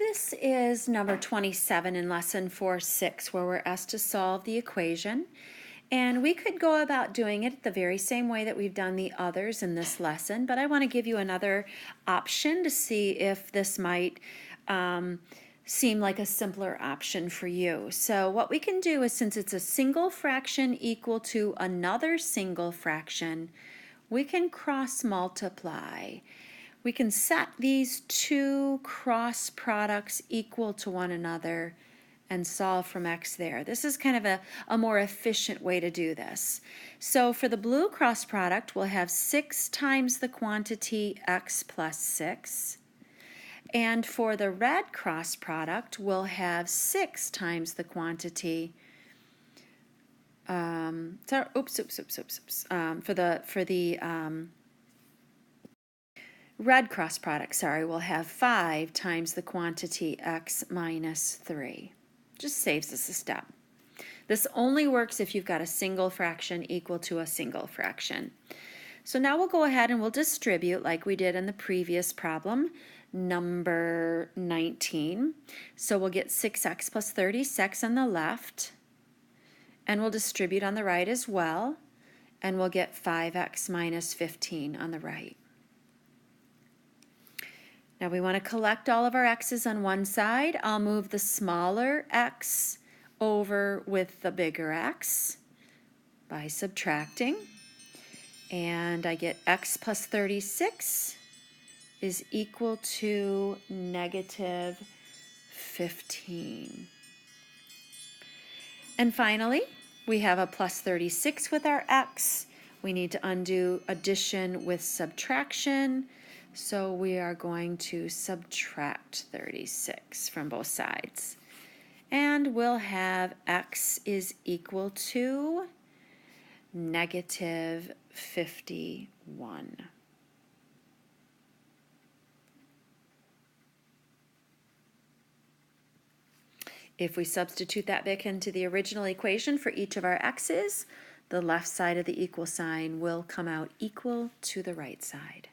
This is number 27 in lesson 4-6, where we're asked to solve the equation. And we could go about doing it the very same way that we've done the others in this lesson, but I want to give you another option to see if this might seem like a simpler option for you. So what we can do is, since it's a single fraction equal to another single fraction, we can cross multiply. We can set these two cross products equal to one another and solve from x there. This is kind of a more efficient way to do this. So for the blue cross product, we'll have 6 times the quantity x plus 6. And for the red cross product, we'll have 6 times the quantity. For the red cross product, we'll have 5 times the quantity x minus 3. Just saves us a step. This only works if you've got a single fraction equal to a single fraction. So now we'll go ahead and we'll distribute like we did in the previous problem, number 19. So we'll get 6x plus 36 on the left, and we'll distribute on the right as well, and we'll get 5x minus 15 on the right. Now we want to collect all of our x's on one side. I'll move the smaller x over with the bigger x by subtracting. And I get x plus 36 is equal to negative 15. And finally, we have a plus 36 with our x. We need to undo addition with subtraction. So we are going to subtract 36 from both sides. And we'll have x is equal to negative 51. If we substitute that back into the original equation for each of our x's, the left side of the equal sign will come out equal to the right side.